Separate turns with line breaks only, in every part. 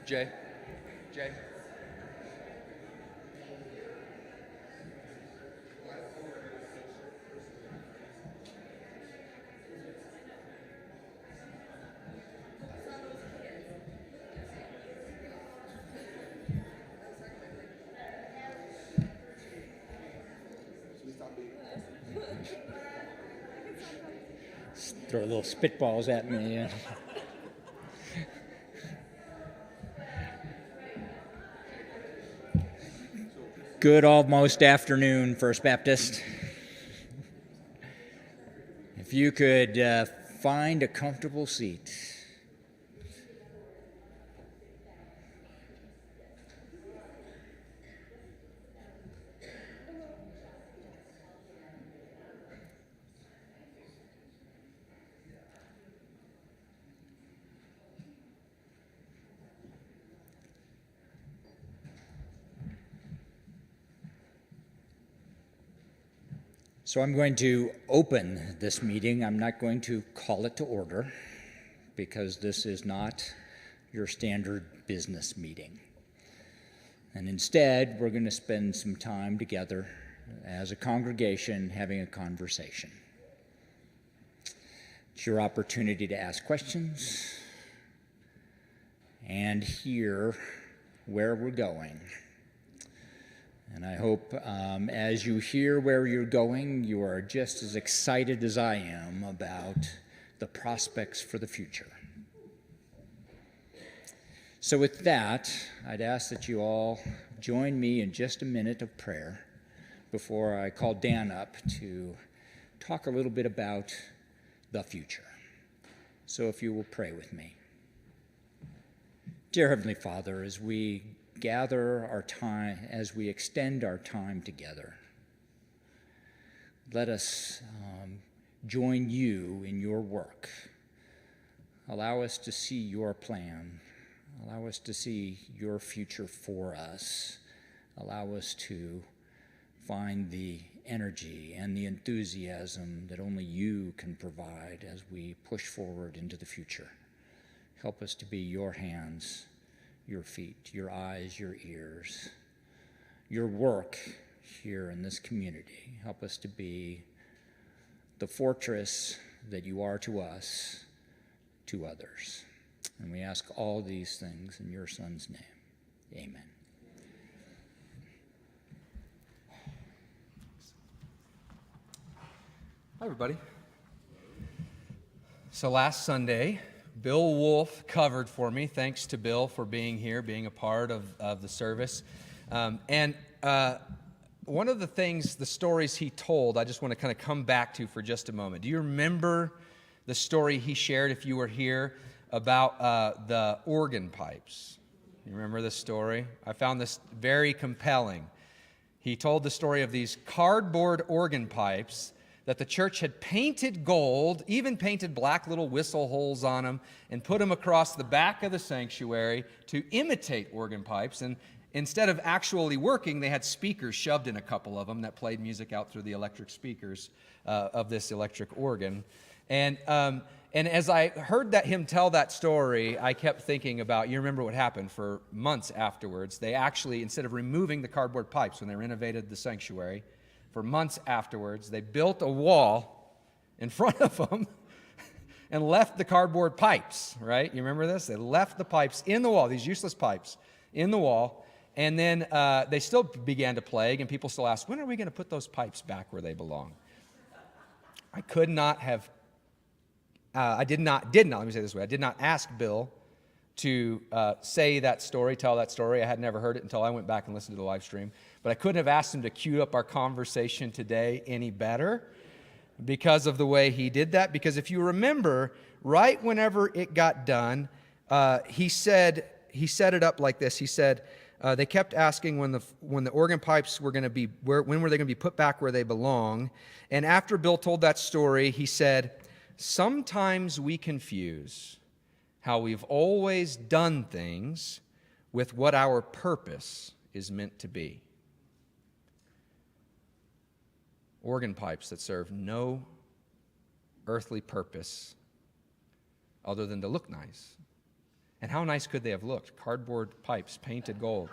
Jay.
Throw little spitballs at me. Yeah. Good almost afternoon, First Baptist. If you could find a comfortable seat. So I'm going to open this meeting. I'm not going to call it to order because this is not your standard business meeting. And instead, we're going to spend some time together as a congregation having a conversation. It's your opportunity to ask questions and hear where we're going. And I hope as you hear where you're going, you are just as excited as I am about the prospects for the future. So with that, I'd ask that you all join me in just a minute of prayer before I call Dan up to talk a little bit about the future. So if you will pray with me. Dear Heavenly Father, as we gather our time, as we extend our time together, let us join you in your work. Allow us to see your plan. Allow us to see your future for us. Allow us to find the energy and the enthusiasm that only you can provide as we push forward into the future. Help us to be your hands, your feet, your eyes, your ears, your work here in this community. Help us to be the fortress that you are to us, to others. And we ask all these things in your Son's name. Amen.
Hi, everybody. So last Sunday, Bill Wolf covered for me. Thanks to Bill for being here, being a part of the service. And one of the things, the stories he told, I just want to kind of come back to for just a moment. Do you remember the story he shared, if you were here, about the organ pipes? You remember this story? I found this very compelling. He told the story of these cardboard organ pipes that the church had painted gold, even painted black little whistle holes on them, and put them across the back of the sanctuary to imitate organ pipes. And instead of actually working, they had speakers shoved in a couple of them that played music out through the electric speakers of this electric organ. And as I heard him tell that story, I kept thinking about, you remember what happened for months afterwards. They actually, instead of removing the cardboard pipes when they renovated the sanctuary, for months afterwards, they built a wall in front of them and left the cardboard pipes, right? You remember this? They left the pipes in the wall, these useless pipes in the wall, and then they still began to plague, and people still asked, when are we going to put those pipes back where they belong? I did not, let me say it this way, I did not ask Bill to say that story, tell that story. I had never heard it until I went back and listened to the live stream. But I couldn't have asked him to cue up our conversation today any better because of the way he did that. Because if you remember, right whenever it got done, he set it up like this. He said, they kept asking when the organ pipes were going to be, when were they going to be put back where they belong? And after Bill told that story, he said, sometimes we confuse how we've always done things with what our purpose is meant to be. Organ pipes that serve no earthly purpose other than to look nice And how nice could they have looked? Cardboard pipes painted gold.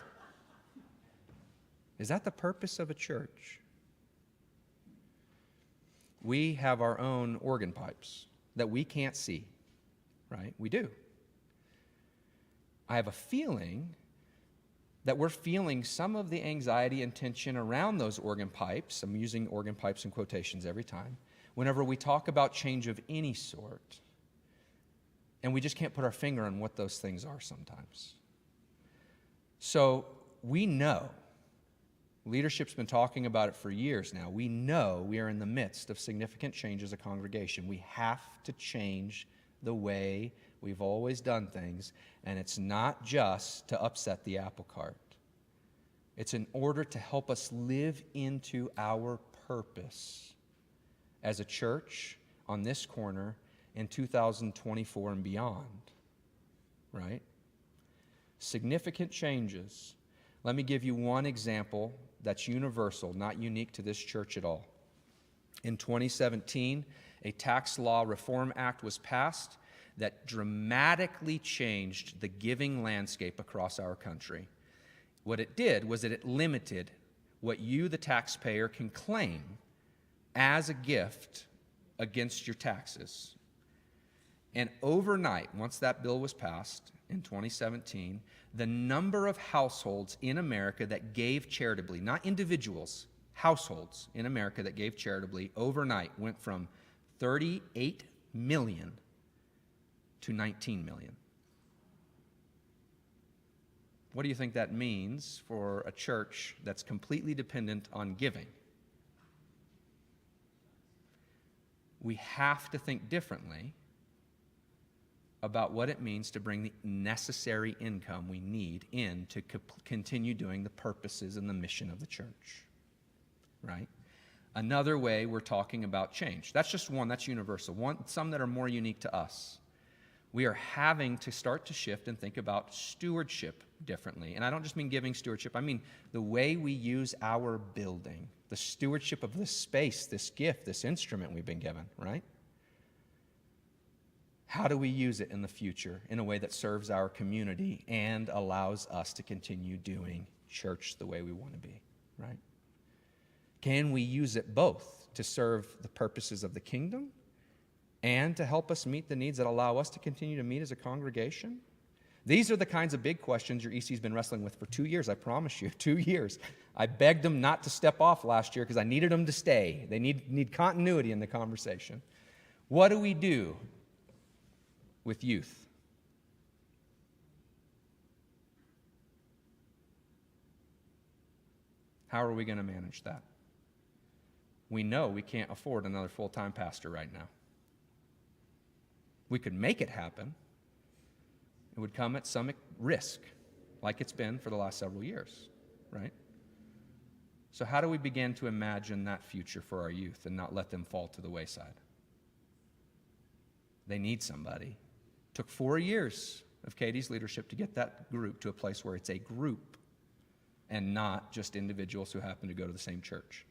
Is that the purpose of a church? We have our own organ pipes that we can't see, right? We do. I have a feeling that we're feeling some of the anxiety and tension around those organ pipes. I'm using organ pipes in quotations every time. Whenever we talk about change of any sort, and we just can't put our finger on what those things are sometimes. So we know, leadership's been talking about it for years now, we know we are in the midst of significant change as a congregation. We have to change the way we've always done things, and it's not just to upset the apple cart. It's in order to help us live into our purpose as a church on this corner in 2024 and beyond, right? Significant changes. Let me give you one example that's universal, not unique to this church at all. In 2017, a tax law reform act was passed that dramatically changed the giving landscape across our country. What it did was that it limited what you, the taxpayer, can claim as a gift against your taxes. And overnight, once that bill was passed in 2017, the number of households in America that gave charitably, not individuals, households in America that gave charitably, overnight went from 38 million to 19 million. What do you think that means for a church that's completely dependent on giving? We have to think differently about what it means to bring the necessary income we need in to continue doing the purposes and the mission of the church, right? Another way we're talking about change. That's just one, that's universal. Some that are more unique to us. We are having to start to shift and think about stewardship differently. And I don't just mean giving stewardship, I mean the way we use our building, the stewardship of this space, this gift, this instrument we've been given, right? How do we use it in the future in a way that serves our community and allows us to continue doing church the way we want to be, right? Can we use it both to serve the purposes of the kingdom and to help us meet the needs that allow us to continue to meet as a congregation? These are the kinds of big questions your EC's been wrestling with for 2 years, I promise you, 2 years. I begged them not to step off last year because I needed them to stay. They need continuity in the conversation. What do we do with youth? How are we going to manage that? We know we can't afford another full-time pastor right now. We could make it happen. It would come at some risk, like it's been for the last several years, right? So how do we begin to imagine that future for our youth and not let them fall to the wayside? They need somebody. It took 4 years of Katie's leadership to get that group to a place where it's a group and not just individuals who happen to go to the same church.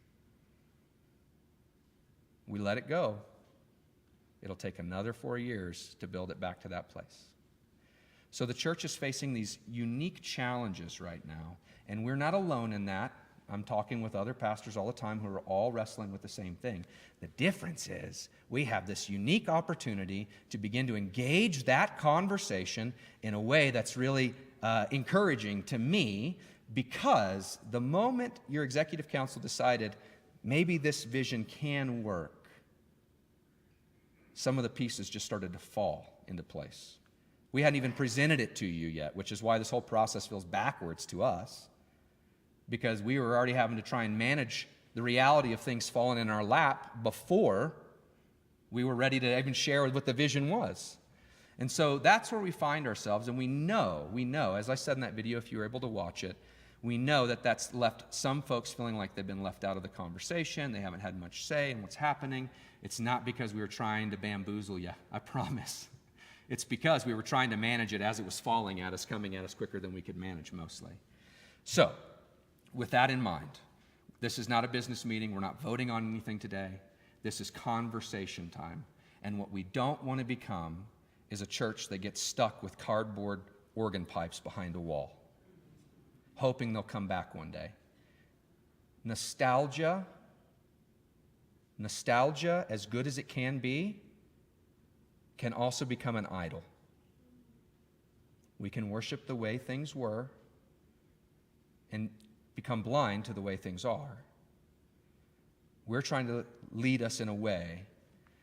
We let it go. It'll take another 4 years to build it back to that place. So the church is facing these unique challenges right now, and we're not alone in that. I'm talking with other pastors all the time who are all wrestling with the same thing. The difference is we have this unique opportunity to begin to engage that conversation in a way that's really encouraging to me, because the moment your executive council decided maybe this vision can work, some of the pieces just started to fall into place. We hadn't even presented it to you yet, which is why this whole process feels backwards to us, because we were already having to try and manage the reality of things falling in our lap before we were ready to even share what the vision was. And so that's where we find ourselves, and we know, as I said in that video, if you were able to watch it, we know that that's left some folks feeling like they've been left out of the conversation. They haven't had much say in what's happening. It's not because we were trying to bamboozle you, I promise. It's because we were trying to manage it as it was falling at us, coming at us quicker than we could manage mostly. So, with that in mind, this is not a business meeting. We're not voting on anything today. This is conversation time. And what we don't want to become is a church that gets stuck with cardboard organ pipes behind a wall, hoping they'll come back one day. Nostalgia, as good as it can be, can also become an idol. We can worship the way things were and become blind to the way things are. We're trying to lead us in a way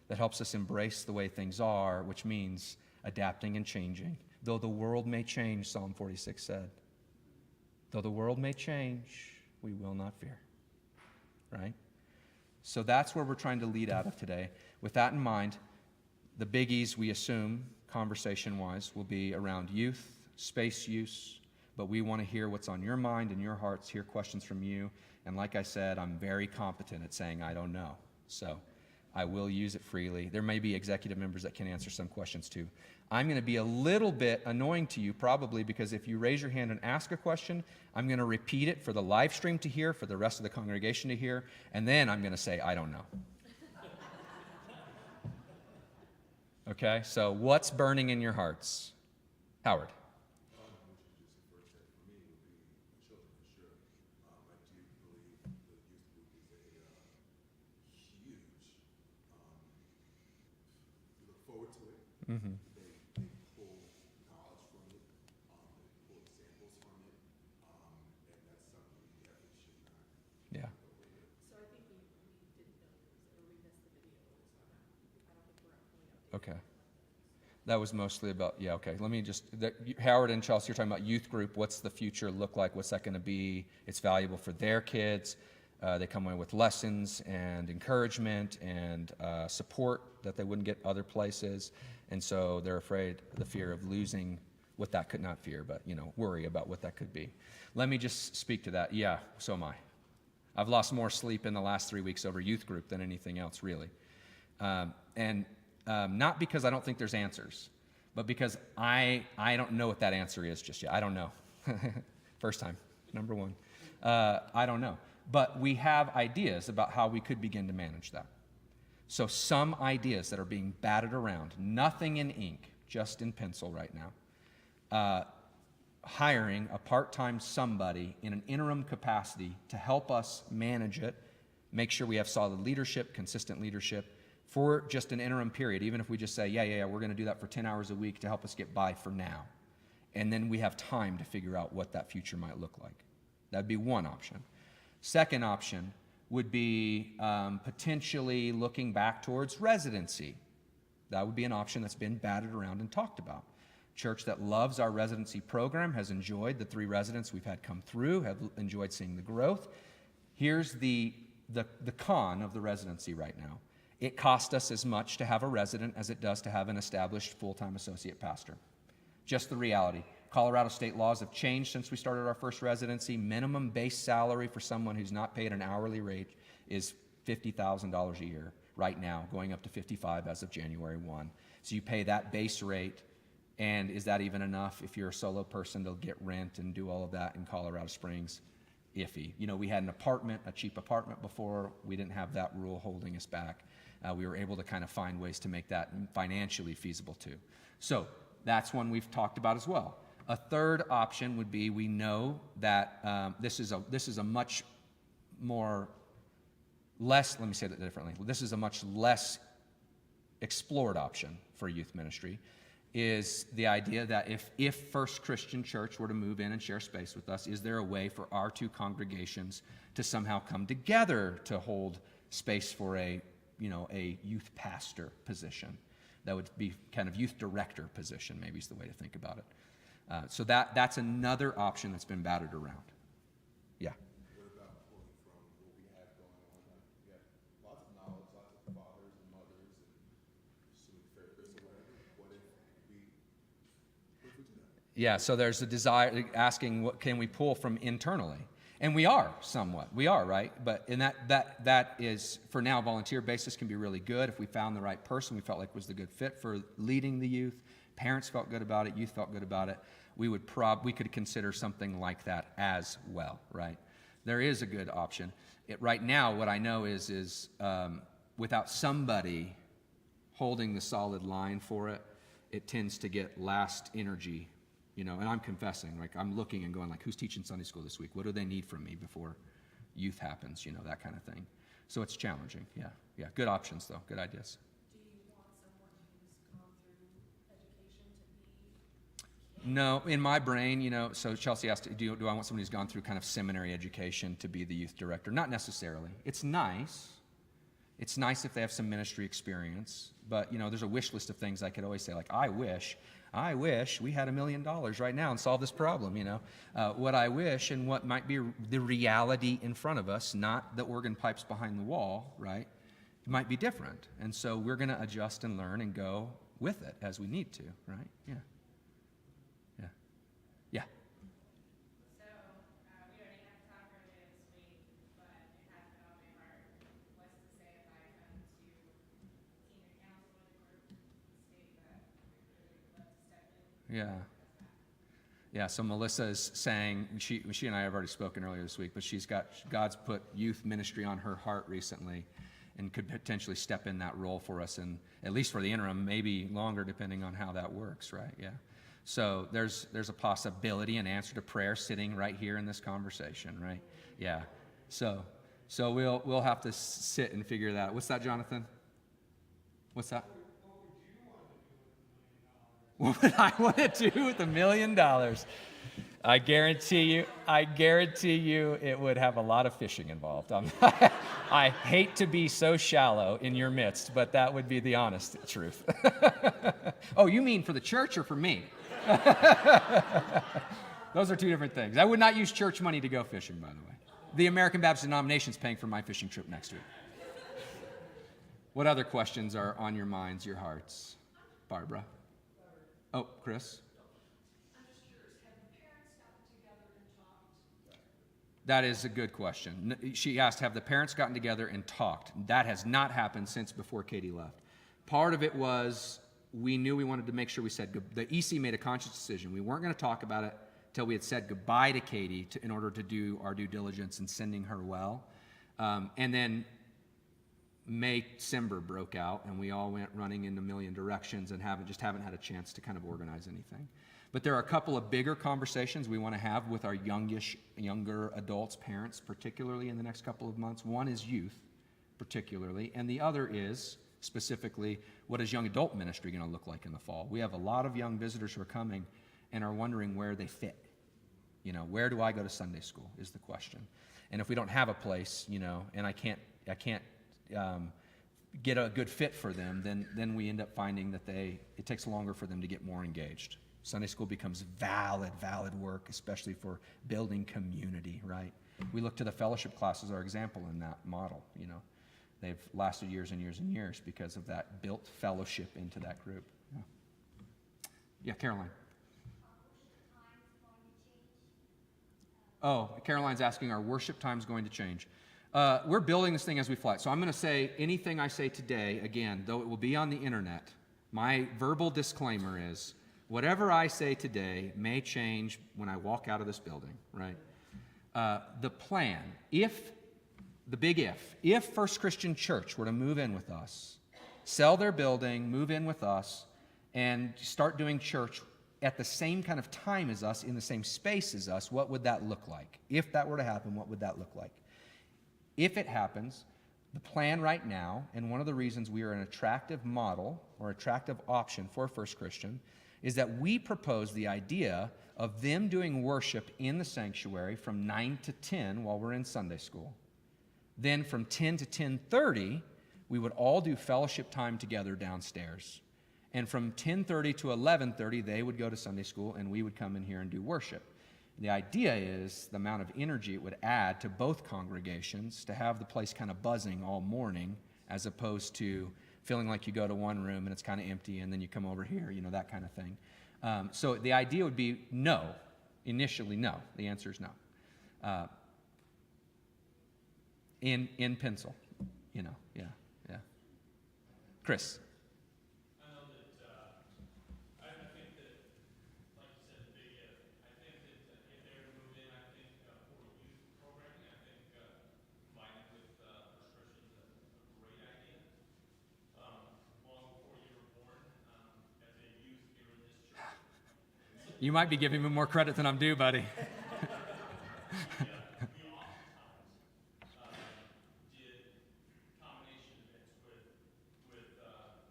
that helps us embrace the way things are, which means adapting and changing. Though the world may change, Psalm 46 said. Though the world may change, we will not fear. Right? So that's where we're trying to lead out of today. With that in mind, the biggies, we assume, conversation-wise, will be around youth, space use, but we want to hear what's on your mind and your hearts, hear questions from you. And like I said, I'm very competent at saying I don't know. So I will use it freely. There may be executive members that can answer some questions too. I'm going to be a little bit annoying to you probably because if you raise your hand and ask a question, I'm going to repeat it for the live stream to hear, for the rest of the congregation to hear, and then I'm going to say, I don't know. Okay, so what's burning in your hearts? Howard. Mm-hmm.
They pull knowledge from it, they pull examples from it, and that's something we definitely should not
Yeah.
go away with.
So I think we didn't know this, or we missed the video, so I don't think we're fully updated.
Okay. That was mostly about, yeah, okay. Let me just, Howard and Chelsea, you're talking about youth group. What's the future look like? What's that going to be? It's valuable for their kids. They come away with lessons and encouragement and support that they wouldn't get other places. And so they're afraid, the fear of losing what that could not fear, but, worry about what that could be. Let me just speak to that. Yeah, so am I. I've lost more sleep in the last 3 weeks over youth group than anything else, really. Not because I don't think there's answers, but because I don't know what that answer is just yet. I don't know. First time, number one. I don't know. But we have ideas about how we could begin to manage that. So some ideas that are being batted around, nothing in ink, just in pencil right now. Hiring a part-time somebody in an interim capacity to help us manage it, make sure we have solid leadership, consistent leadership, for just an interim period, even if we just say, yeah, we're going to do that for 10 hours a week to help us get by for now. And then we have time to figure out what that future might look like. That'd be one option. Second option would be potentially looking back towards residency. That would be an option that's been batted around and talked about. Church that loves our residency program, has enjoyed the 3 residents we've had come through, have enjoyed seeing the growth. Here's the con of the residency right now. It costs us as much to have a resident as it does to have an established full-time associate pastor. Just the reality. Colorado state laws have changed since we started our first residency. Minimum base salary for someone who's not paid an hourly rate is $50,000 a year right now, going up to $55,000 as of January 1. So you pay that base rate, and is that even enough if you're a solo person to get rent and do all of that in Colorado Springs? Iffy. We had an apartment, a cheap apartment before. We didn't have that rule holding us back. We were able to kind of find ways to make that financially feasible too. So that's one we've talked about as well. A third option would be, we know that this is a much more less, let me say that differently. This is a much less explored option for youth ministry, is the idea that if First Christian Church were to move in and share space with us, is there a way for our 2 congregations to somehow come together to hold space for a youth pastor position? That would be kind of youth director position, maybe is the way to think about it. So that's another option that's been battered around. Yeah.
What about pulling from what we have going on? We have lots of knowledge, lots of fathers and mothers and student therapists or whatever. What if we do that?
Yeah, so there's a desire, asking what can we pull from internally? And we are somewhat. We are, right? But in that is, for now, volunteer basis can be really good. If we found the right person we felt like was the good fit for leading the youth, parents felt good about it, youth felt good about it, we could consider something like that as well, right? There is a good option. Right now, what I know is without somebody holding the solid line for it, it tends to get last energy, and I'm confessing, like I'm looking and going like, who's teaching Sunday school this week? What do they need from me before youth happens, that kind of thing. So it's challenging. Yeah. Good options though, good ideas.
Do you want someone who's gone through education to be?
No, in my brain, so Chelsea asked, do I want somebody who's gone through kind of seminary education to be the youth director? Not necessarily. It's nice. It's nice if they have some ministry experience, but, there's a wish list of things I could always say, like, I wish we had $1 million right now and solve this problem, What I wish and what might be the reality in front of us, not the organ pipes behind the wall, right? It might be different. And so we're going to adjust and learn and go with it as we need to, right? Yeah.
So, we already have to talk earlier this week, but it has been on my heart. What's to say if I come to senior council with a group and state that we really would love to step in?
Yeah. Yeah, so Melissa is saying, she and I have already spoken earlier this week, but God's put youth ministry on her heart recently and could potentially step in that role for us, and at least for the interim, maybe longer depending on how that works, right? Yeah. So there's a possibility, an answer to prayer sitting right here in this conversation, right? Yeah. So we'll have to sit and figure that out. What's that, Jonathan? What's that? What would I want to do with $1 million? I guarantee you it would have a lot of fishing involved. I hate to be so shallow in your midst, but that would be the honest truth. Oh, you mean for the church or for me? Those are two different things. I would not use church money to go fishing, by the way. The American Baptist denomination is paying for my fishing trip next week. What other questions are on your minds, your hearts? Barbara? Oh, Chris?
I'm just curious, have the parents gotten together and talked?
That is a good question. She asked, have the parents gotten together and talked? That has not happened since before Katie left. Part of it was we knew we wanted to make sure we said the EC made a conscious decision. We weren't going to talk about it till we had said goodbye to Katie in order to do our due diligence in sending her well. And then December broke out, and we all went running in a million directions and haven't had a chance to kind of organize anything. But there are a couple of bigger conversations we want to have with our younger adults, parents, particularly in the next couple of months. One is youth, particularly, and the other is specifically, what is young adult ministry going to look like in the fall? We have a lot of young visitors who are coming and are wondering where they fit. Where do I go to Sunday school is the question. And if we don't have a place, and I can't get a good fit for them, then we end up finding that it takes longer for them to get more engaged. Sunday school becomes valid work, especially for building community, right? We look to the fellowship class as our example in that model, They've lasted years and years and years because of that built fellowship into that group. Yeah, Caroline. Oh, Caroline's asking, are worship times going to change? We're building this thing as we fly. So I'm going to say anything I say today, again, though it will be on the internet, my verbal disclaimer is, whatever I say today may change when I walk out of this building, right? The plan, if First Christian Church were to move in with us, sell their building, move in with us, and start doing church at the same kind of time as us, in the same space as us, what would that look like? If that were to happen, what would that look like? If it happens, the plan right now, and one of the reasons we are an attractive model or attractive option for First Christian, is that we propose the idea of them doing worship in the sanctuary from 9 to 10 while we're in Sunday school. Then from 10 to 10:30, we would all do fellowship time together downstairs. And from 10:30 to 11:30, they would go to Sunday school, and we would come in here and do worship. The idea is the amount of energy it would add to both congregations to have the place kind of buzzing all morning, as opposed to feeling like you go to one room and it's kind of empty, and then you come over here, that kind of thing. So the idea would be no. Initially, no. The answer is no. In pencil, yeah. Chris.
I know that, I think that, like you said, the big if. I think that if they were to move in, I think for youth programming, I think combining with First Christian is a great idea. Long before you were born, as a youth
You might be giving me more credit than I'm due, buddy.
We oftentimes did combination events with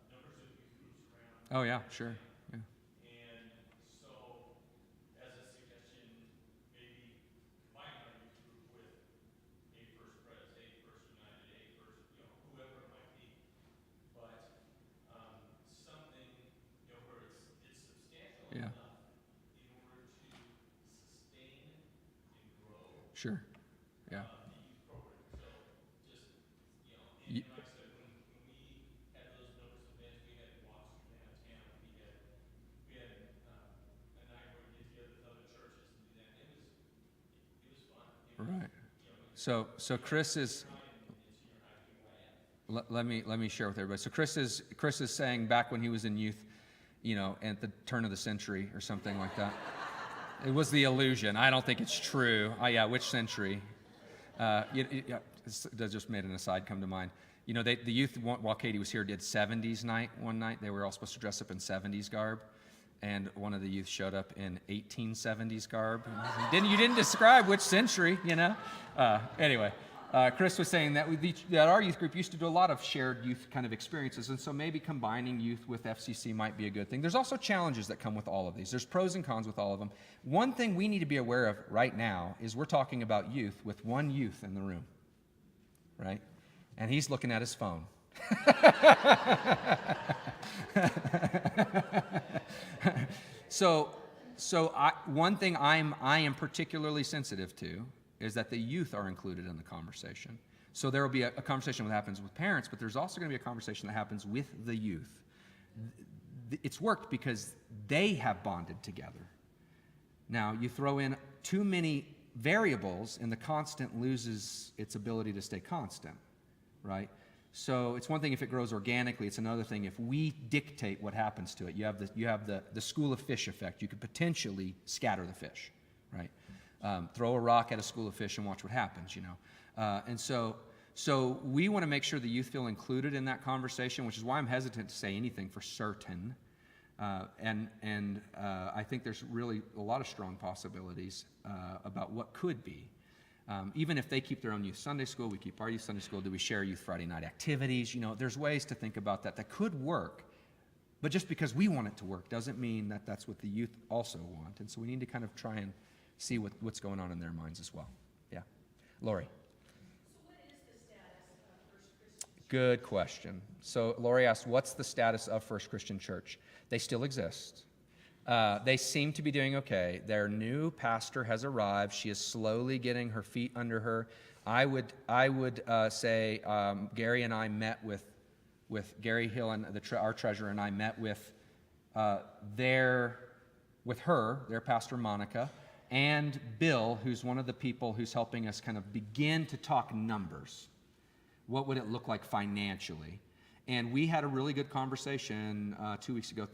numbers of youth groups around.
Oh, yeah, sure. Yeah.
And so, as a suggestion, maybe combine our youth group with a First Pres, a First United, a First, whoever it might be. But something, where it's substantial
Yeah.
enough in order to sustain and grow
Sure. Yeah.
the youth program. So just,
Ye-
and like I said, when we had those numbers of events, we had walks from downtown, we had a night where we get together with other churches and do that. It was fun.
Right. So Chris is. Let me share with everybody. So Chris is saying back when he was in youth, at the turn of the century or something like that. It was the illusion. I don't think it's true. Yeah, which century? That just made an aside come to mind. The youth, while Katie was here, did 70s night one night. They were all supposed to dress up in 70s garb. And one of the youth showed up in 1870s garb. You didn't describe which century, Anyway, Chris was saying that that our youth group used to do a lot of shared youth kind of experiences, and so maybe combining youth with FCC might be a good thing. There's also challenges that come with all of these. There's pros and cons with all of them. One thing we need to be aware of right now is we're talking about youth with one youth in the room, right? And he's looking at his phone. One thing I am particularly sensitive to is that the youth are included in the conversation. So there will be a conversation that happens with parents, but there's also going to be a conversation that happens with the youth. It's worked because they have bonded together. Now, you throw in too many variables, and the constant loses its ability to stay constant, right? So it's one thing if it grows organically. It's another thing if we dictate what happens to it. You have the school of fish effect. You could potentially scatter the fish, right? Throw a rock at a school of fish and watch what happens, And so we want to make sure the youth feel included in that conversation, which is why I'm hesitant to say anything for certain. I think there's really a lot of strong possibilities about what could be. Even if they keep their own youth Sunday school, we keep our youth Sunday school, do we share youth Friday night activities? There's ways to think about that could work. But just because we want it to work doesn't mean that that's what the youth also want. And so we need to kind of try and see what's going on in their minds as well. Yeah. Lori.
So what is the status of First Christian?
Good question. So Lori asked, what's the status of First Christian Church? They still exist. They seem to be doing okay. Their new pastor has arrived. She is slowly getting her feet under her. I would say Gary and I met with Gary Hill and our treasurer and I met with their pastor Monica, and Bill, who's one of the people who's helping us kind of begin to talk numbers. What would it look like financially? And we had a really good conversation 2 weeks ago,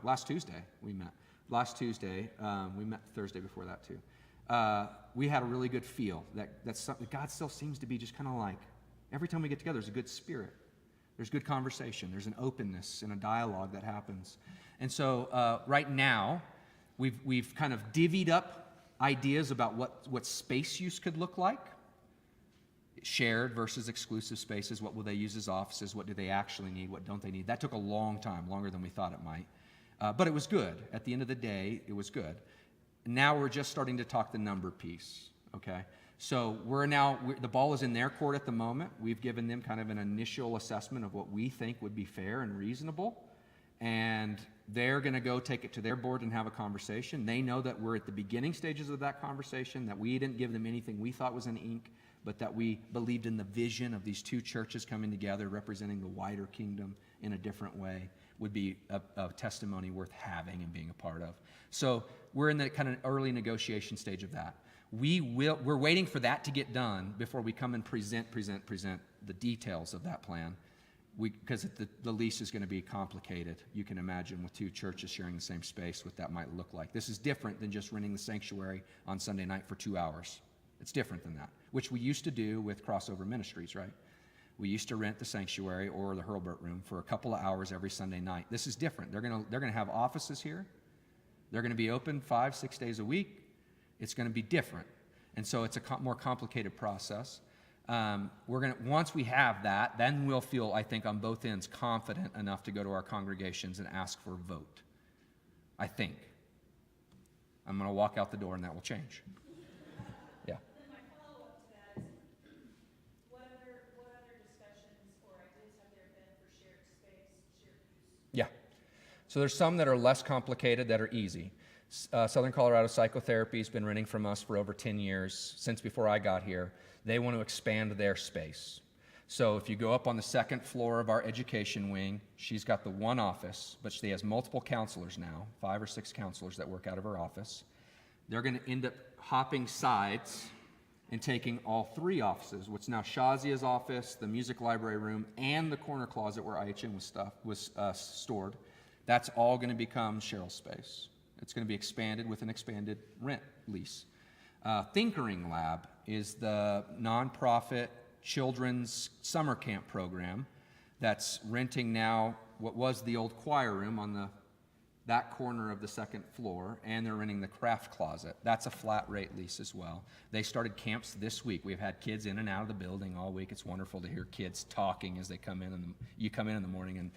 last Tuesday we met. Last Tuesday, we met Thursday before that too. We had a really good feel that's something God still seems to be just kind of like, every time we get together, there's a good spirit. There's good conversation. There's an openness and a dialogue that happens. And so right now, we've kind of divvied up ideas about what space use could look like. Shared versus exclusive spaces. What will they use as offices? What do they actually need? What don't they need? That took a long time, longer than we thought it might. But it was good. At the end of the day, it was good. Now we're just starting to talk the number piece, okay? So the ball is in their court at the moment. We've given them kind of an initial assessment of what we think would be fair and reasonable. And they're going to go take it to their board and have a conversation. They know that we're at the beginning stages of that conversation, that we didn't give them anything we thought was in ink, but that we believed in the vision of these two churches coming together, representing the wider kingdom in a different way, would be a testimony worth having and being a part of. So we're in the kind of early negotiation stage of that. We're waiting for that to get done before we come and present the details of that plan. Because the lease is going to be complicated. You can imagine with two churches sharing the same space what that might look like. This is different than just renting the sanctuary on Sunday night for 2 hours. It's different than that, which we used to do with Crossover Ministries, right? We used to rent the sanctuary or the Hurlburt room for a couple of hours every Sunday night. This is different. They're going to have offices here. They're going to be open 5-6 days a week. It's going to be different. And so it's a more complicated process. Once we have that, then we'll feel, I think, on both ends confident enough to go to our congregations and ask for a vote. I think. I'm going to walk out the door and that will change. Yeah.
And then my follow-up to that is, what other discussions or ideas have there been for shared space, shared use?
Yeah. So there's some that are less complicated that are easy. Southern Colorado Psychotherapy has been renting from us for over 10 years, since before I got here. They want to expand their space. So if you go up on the second floor of our education wing, she's got the one office, but she has multiple counselors now, 5 or 6 counselors that work out of her office. They're going to end up hopping sides and taking all 3 offices, which now Shazia's office, the music library room, and the corner closet where IHM was stored. That's all going to become Cheryl's space. It's going to be expanded with an expanded rent lease. Thinkering Lab is the nonprofit children's summer camp program that's renting now what was the old choir room on that corner of the second floor, and they're renting the craft closet. That's a flat rate lease as well. They started camps this week. We've had kids in and out of the building all week. It's wonderful to hear kids talking as they come in, and you come in the morning and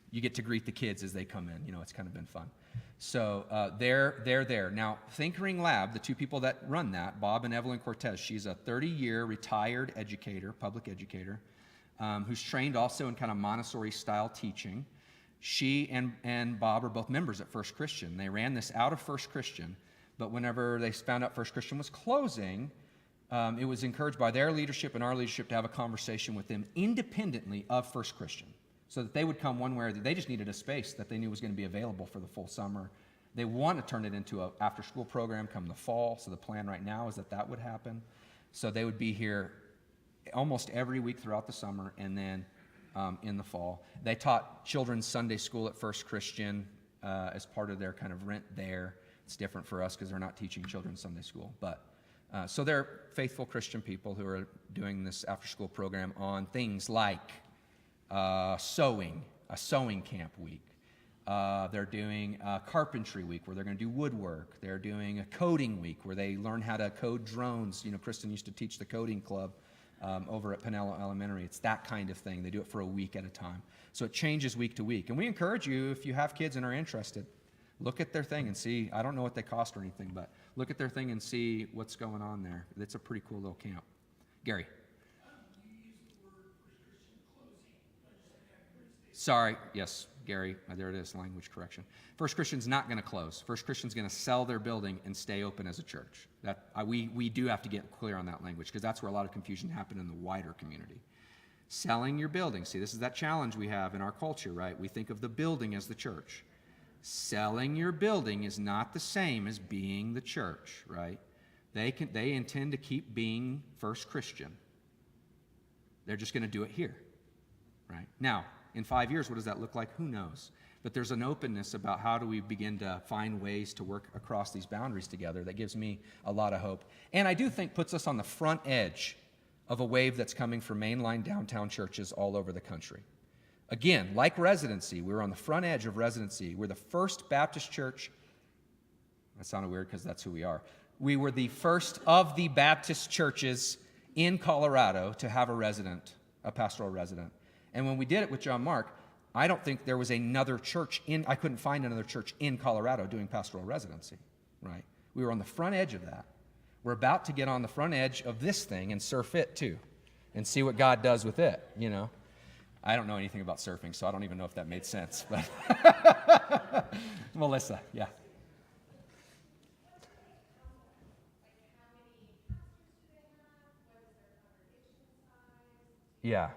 you get to greet the kids as they come in. You know, it's kind of been fun. So they're there. Now, Thinkering Lab, the 2 people that run that, Bob and Evelyn Cortez, she's a 30-year retired educator, public educator, who's trained also in kind of Montessori-style teaching. She and Bob are both members at First Christian. They ran this out of First Christian, but whenever they found out First Christian was closing, it was encouraged by their leadership and our leadership to have a conversation with them independently of First Christian, so that they would come one way or the other. They just needed a space that they knew was going to be available for the full summer. They want to turn it into an after-school program come the fall, so the plan right now is that would happen. So they would be here almost every week throughout the summer, and then in the fall. They taught children's Sunday school at First Christian as part of their kind of rent there. It's different for us because they're not teaching children's Sunday school. But so they're faithful Christian people who are doing this after-school program on things like sewing, a sewing camp week. They're doing a carpentry week where they're going to do woodwork. They're doing a coding week where they learn how to code drones. You know, Kristen used to teach the coding club over at Pinello Elementary. It's that kind of thing. They do it for a week at a time. So it changes week to week. And we encourage you, if you have kids and are interested, look at their thing and see. I don't know what they cost or anything, but look at their thing and see what's going on there. It's a pretty cool little camp. Gary. Sorry, yes, Gary, there it is, language correction. First Christian's not going to close. First Christian's going to sell their building and stay open as a church. We do have to get clear on that language because that's where a lot of confusion happened in the wider community. Selling your building, see, this is that challenge we have in our culture, right? We think of the building as the church. Selling your building is not the same as being the church, right? They intend to keep being First Christian. They're just going to do it here, right? Now, in 5 years, what does that look like? Who knows? But there's an openness about how do we begin to find ways to work across these boundaries together that gives me a lot of hope. And I do think puts us on the front edge of a wave that's coming for mainline downtown churches all over the country. Again, like Residency, we were on the front edge of Residency. We're the first Baptist church. That sounded weird because that's who we are. We were the first of the Baptist churches in Colorado to have a pastoral resident. And when we did it with John Mark, I don't think there was another church I couldn't find another church in Colorado doing pastoral residency, right? We were on the front edge of that. We're about to get on the front edge of this thing and surf it too and see what God does with it, you know? I don't know anything about surfing, so I don't even know if that made sense, but Melissa, yeah. Yeah.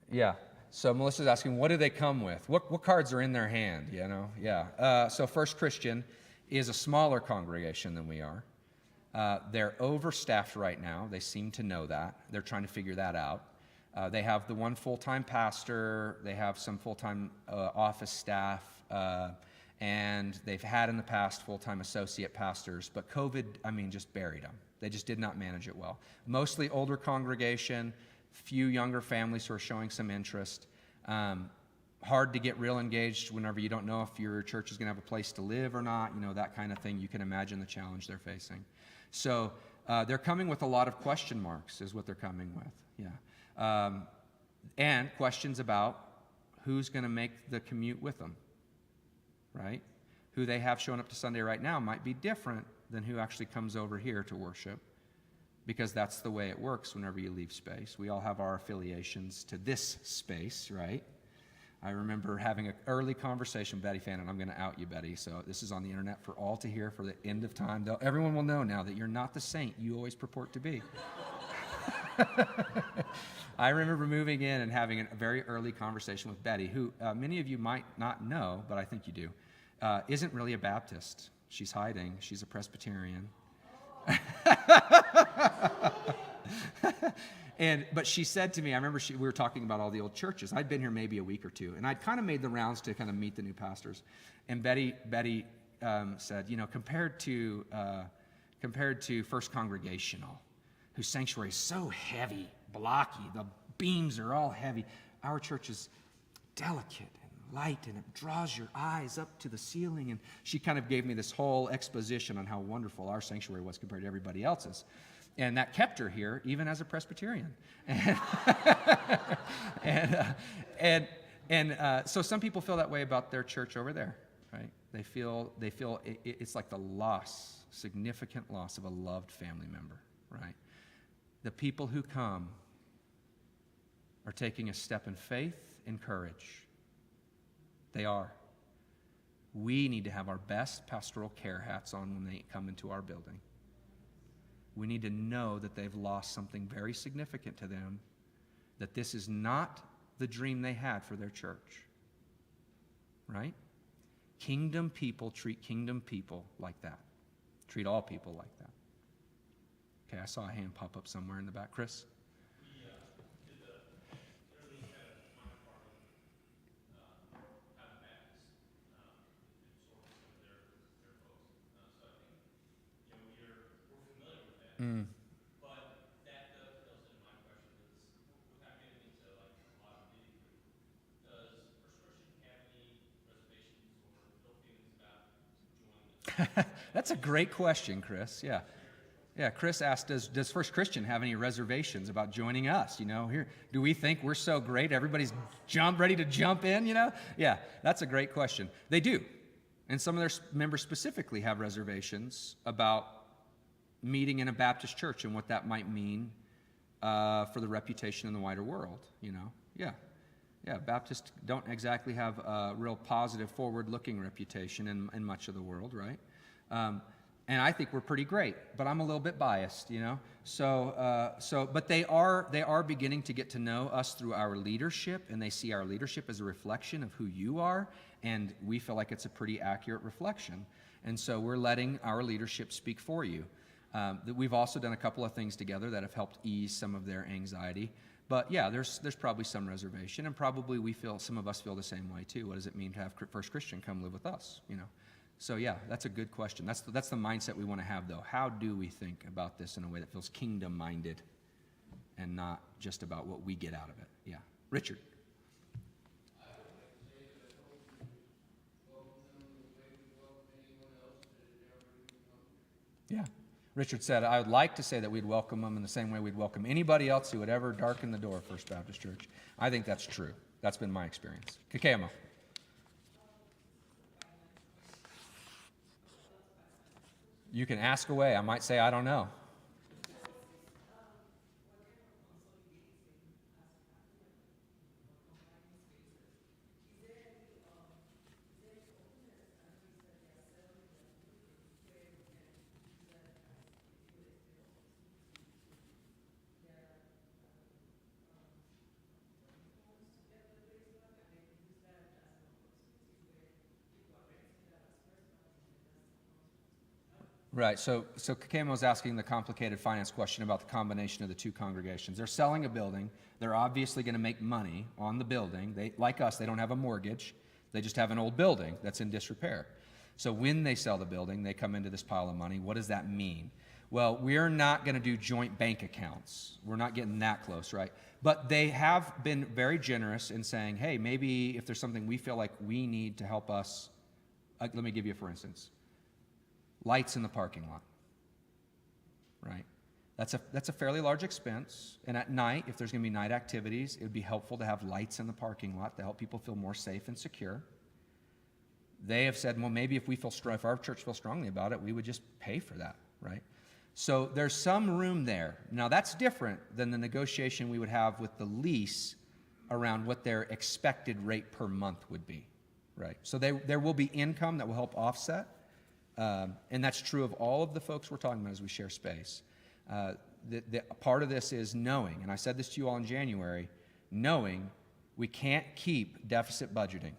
Yeah. So Melissa's asking, what do they come with? What cards are in their hand, you know? Yeah. So First Christian is a smaller congregation than we are. They're overstaffed right now. They seem to know that. They're trying to figure that out. They have the one full-time pastor. They have some full-time office staff. And they've had in the past full-time associate pastors. But COVID, just buried them. They just did not manage it well. Mostly older congregation, few younger families who are showing some interest. Hard to get real engaged whenever you don't know if your church is going to have a place to live or not, that kind of thing. You can imagine the challenge they're facing. So they're coming with a lot of question marks is what they're coming with, and questions about who's going to make the commute with them, right? Who they have showing up to Sunday right now might be different than who actually comes over here to worship, because that's the way it works whenever you leave space. We all have our affiliations to this space, right? I remember having an early conversation with Betty Fannin. I'm going to out you, Betty. So this is on the internet for all to hear for the end of time. Though everyone will know now that you're not the saint you always purport to be. I remember moving in and having a very early conversation with Betty, who many of you might not know, but I think you do, isn't really a Baptist. She's hiding. She's a Presbyterian. But she said to me, I remember we were talking about all the old churches. I'd been here maybe a week or two, and I'd kind of made the rounds to kind of meet the new pastors. And Betty said, compared to First Congregational, whose sanctuary is so heavy, blocky, the beams are all heavy, our church is delicate and light, and it draws your eyes up to the ceiling. And she kind of gave me this whole exposition on how wonderful our sanctuary was compared to everybody else's. And that kept her here, even as a Presbyterian. So some people feel that way about their church over there, right? They feel it's like the significant loss of a loved family member, right? The people who come are taking a step in faith and courage. They are. We need to have our best pastoral care hats on when they come into our building. We need to know that they've lost something very significant to them, that this is not the dream they had for their church, right? Kingdom people treat kingdom people like that. Treat all people like that. Okay, I saw a hand pop up somewhere in the back. Chris?
But that dovetails into my question is, without getting into like a lot of nitty-gritty, does First Christian have any reservations or ill feelings about joining the
That's a great question, Chris. Yeah. Chris asked, does First Christian have any reservations about joining us? Here, do we think we're so great? Everybody's ready to jump in, Yeah, that's a great question. They do. And some of their members specifically have reservations about meeting in a Baptist church and what that might mean for the reputation in the wider world, Yeah, Baptists don't exactly have a real positive, forward-looking reputation in much of the world, right? And I think we're pretty great, but I'm a little bit biased, but they are beginning to get to know us through our leadership, and they see our leadership as a reflection of who you are, and we feel like it's a pretty accurate reflection. And so we're letting our leadership speak for you. We've also done a couple of things together that have helped ease some of their anxiety. But yeah, there's probably some reservation, and probably some of us feel the same way too. What does it mean to have First Christian come live with us? So yeah, that's a good question. That's the mindset we want to have, though. How do we think about this in a way that feels kingdom-minded and not just about what we get out of it? Yeah, Richard. Yeah. Richard said, I would like to say that we'd welcome them in the same way we'd welcome anybody else who would ever darken the door of First Baptist Church. I think that's true. That's been my experience. Kikema. You can ask away. I might say, I don't know. Right, so Kikemo was asking the complicated finance question about the combination of the two congregations. They're selling a building. They're obviously going to make money on the building. Like us, they don't have a mortgage. They just have an old building that's in disrepair. So when they sell the building, they come into this pile of money. What does that mean? Well, we're not going to do joint bank accounts. We're not getting that close, right? But they have been very generous in saying, hey, maybe if there's something we feel like we need to help us, let me give you for instance, lights in the parking lot, right? That's a fairly large expense. And at night, if there's going to be night activities, it would be helpful to have lights in the parking lot to help people feel more safe and secure. They have said, well, maybe if if our church feels strongly about it, we would just pay for that, right? So there's some room there. Now, that's different than the negotiation we would have with the lease around what their expected rate per month would be, right? So there will be income that will help offset, and that's true of all of the folks we're talking about as we share space. The part of this is knowing, and I said this to you all in January, knowing we can't keep deficit budgeting.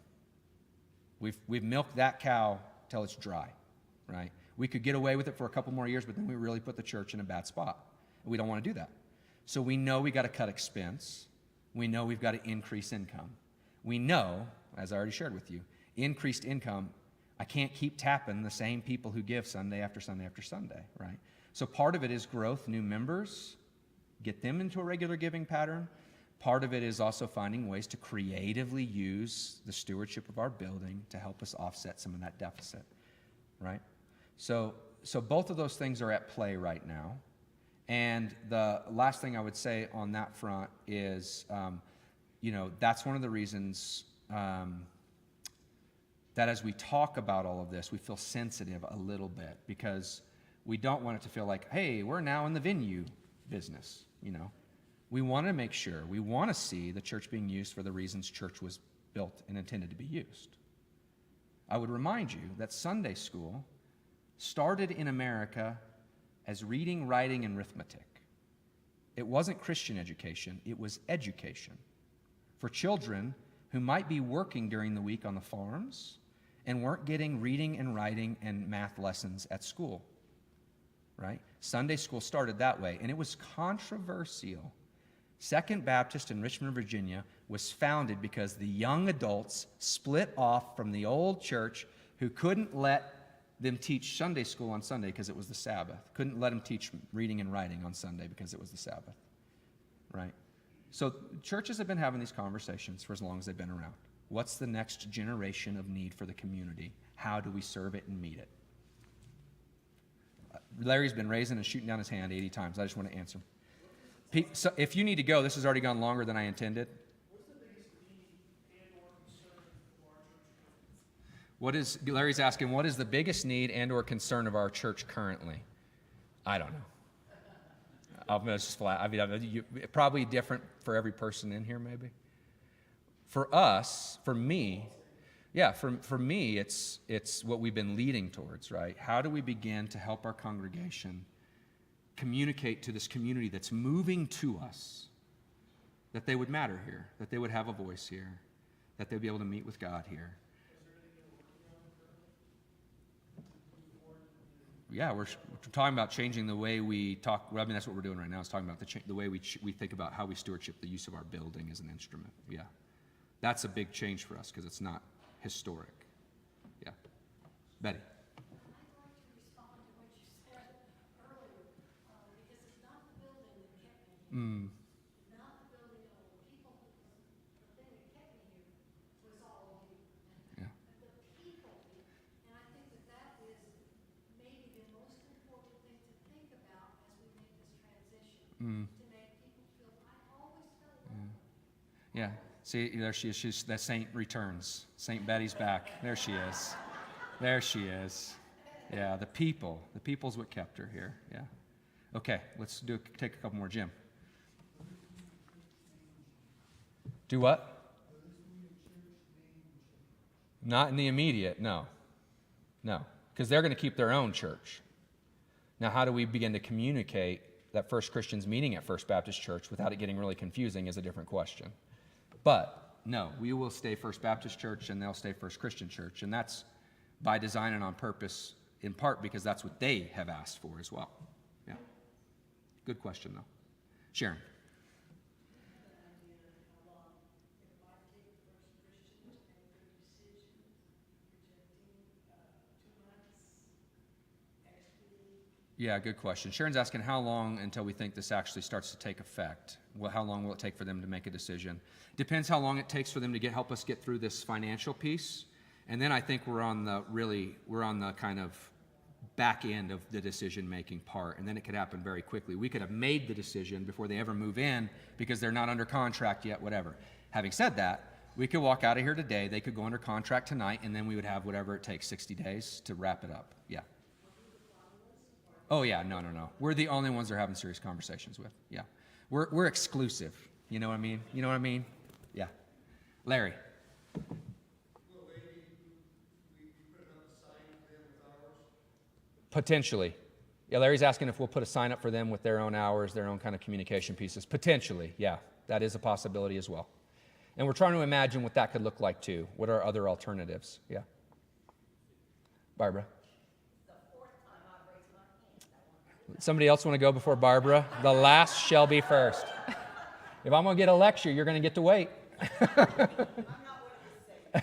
We've milked that cow till it's dry, right? We could get away with it for a couple more years, but then we really put the church in a bad spot. We don't want to do that. So we know we got to cut expense. We know we've got to increase income. We know, as I already shared with you, increased income, I can't keep tapping the same people who give Sunday after Sunday after Sunday, right? So part of it is growth, new members, get them into a regular giving pattern. Part of it is also finding ways to creatively use the stewardship of our building to help us offset some of that deficit, right? So both of those things are at play right now. And the last thing I would say on that front is, that's one of the reasons that as we talk about all of this, we feel sensitive a little bit because we don't want it to feel like, hey, we're now in the venue business, We want to make sure, we want to see the church being used for the reasons church was built and intended to be used. I would remind you that Sunday school started in America as reading, writing, and arithmetic. It wasn't Christian education, it was education for children who might be working during the week on the farms and weren't getting reading and writing and math lessons at school, right? Sunday school started that way, and it was controversial. Second Baptist in Richmond, Virginia was founded because the young adults split off from the old church who couldn't let them teach Sunday school on Sunday because it was the Sabbath. Couldn't let them teach reading and writing on Sunday because it was the Sabbath, right? So churches have been having these conversations for as long as they've been around. What's the next generation of need for the community? How do we serve it and meet it? Larry's been raising and shooting down his hand 80 times. I just want to answer him. So if you need to go, this has already gone longer than I intended. Larry's asking, what is the biggest need and or concern of our church currently? I don't know. I'm going to just flat. Probably different for every person in here, maybe. For us, for me, it's what we've been leading towards, right? How do we begin to help our congregation communicate to this community that's moving to us that they would matter here, that they would have a voice here, that they'd be able to meet with God here? Yeah, we're talking about changing the way we talk. Well, I mean, that's what we're doing right now, is talking about the way we think about how we stewardship the use of our building as an instrument. Yeah, that's a big change for us because it's not historic. Yeah. Betty.
I'd like to respond to what you said earlier, because it's not the building that kept me here. Not the building at all. The people, the thing that kept me here was all of you.
Yeah.
The people, and I think that is maybe the most important thing to think about as we make this transition, to make people feel, I always felt welcome.
Yeah. See, there she is. That saint returns. Saint Betty's back. There she is. There she is. Yeah, the people's what kept her here. Yeah. Okay, let's take a couple more. Jim. Do what? Not in the immediate, no. No, because they're going to keep their own church. Now, how do we begin to communicate that First Christians meeting at First Baptist Church without it getting really confusing is a different question. But no, we will stay First Baptist Church and they'll stay First Christian Church. And that's by design and on purpose, in part because that's what they have asked for as well. Yeah. Good question, though. Sharon. Yeah, good question. Sharon's asking how long until we think this actually starts to take effect. Well, how long will it take for them to make a decision? Depends how long it takes for them to help us get through this financial piece. And then I think we're on the kind of back end of the decision-making part, and then it could happen very quickly. We could have made the decision before they ever move in because they're not under contract yet, whatever. Having said that, we could walk out of here today, they could go under contract tonight, and then we would have whatever it takes, 60 days to wrap it up. Yeah. Oh, yeah, no. We're the only ones they're having serious conversations with. Yeah. We're exclusive. You know what I mean? Yeah. Larry. Potentially. Yeah, Larry's asking if we'll put a sign up for them with their own hours, their own kind of communication pieces. Potentially, yeah. That is a possibility as well. And we're trying to imagine what that could look like too. What are other alternatives? Yeah. Barbara. Somebody else want to go before Barbara? The last shall be first. If I'm going to get a lecture, you're going to get to wait.
I'm not one of the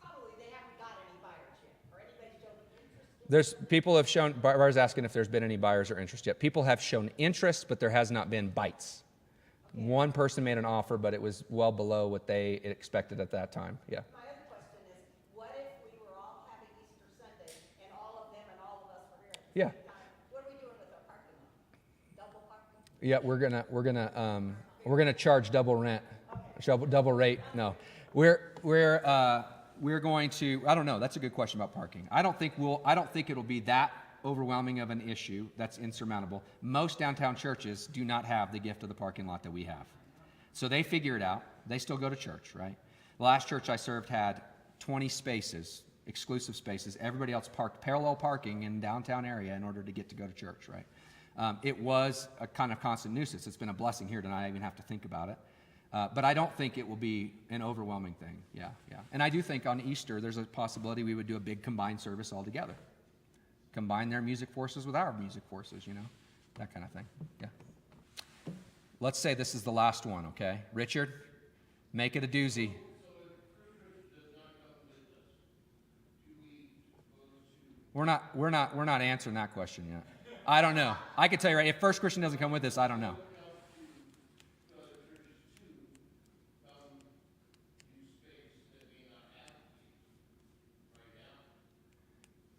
probably they haven't got any buyers yet, or anybody showed interest.
There's people have shown, Barbara's asking if there's been any buyers or interest yet. People have shown interest, but there has not been bites. Okay. One person made an offer, but it was well below what they expected at that time. Yeah.
My other question is, what if we were all having Easter Sunday and all of them and all of us were here at the
Yeah.
same time? What are we doing with our parking lot? Double parking?
Yeah, we're gonna charge double rent, double rate. No, we're going to. I don't know. That's a good question about parking. I don't think it'll be that overwhelming of an issue that's insurmountable. Most downtown churches do not have the gift of the parking lot that we have, so they figure it out. They still go to church, right? The last church I served had 20 spaces, exclusive spaces. Everybody else parked parallel parking in downtown area in order to get to go to church, right? It was a kind of constant nuisance. It's been a blessing here tonight. I even have to think about it. But I don't think it will be an overwhelming thing. Yeah. And I do think on Easter, there's a possibility we would do a big combined service all together. Combine their music forces with our music forces, that kind of thing. Yeah. Let's say this is the last one, okay? Richard, make it a doozy. We're not answering that question yet. I don't know. I can tell you right, if First Christian doesn't come with us, I don't know.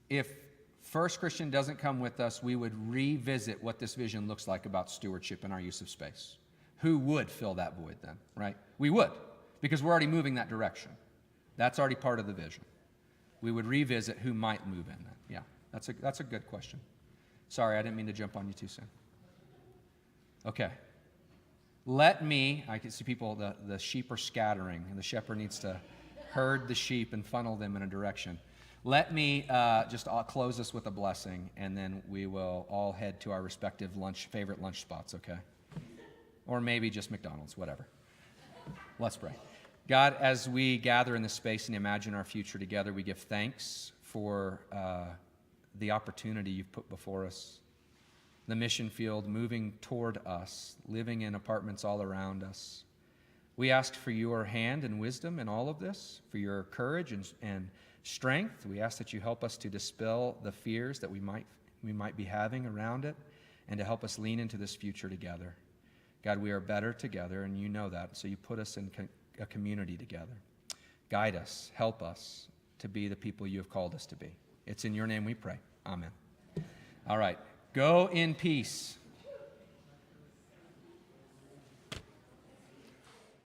If First Christian doesn't come with us, we would revisit what this vision looks like about stewardship and our use of space. Who would fill that void then, right? We would, because we're already moving that direction. That's already part of the vision. We would revisit who might move in then. Yeah, that's a good question. Sorry, I didn't mean to jump on you too soon. Okay. I can see people, the sheep are scattering, and the shepherd needs to herd the sheep and funnel them in a direction. Let me just close us with a blessing, and then we will all head to our respective favorite lunch spots, okay? Or maybe just McDonald's, whatever. Let's pray. God, as we gather in this space and imagine our future together, we give thanks for the opportunity you've put before us, the mission field moving toward us, living in apartments all around us. We ask for your hand and wisdom in all of this, for your courage and strength. We ask that you help us to dispel the fears that we might be having around it, and to help us lean into this future together. God, we are better together, and you know that, so you put us in a community together. Guide us, help us to be the people you have called us to be. It's in your name we pray. Amen. All right. Go in peace.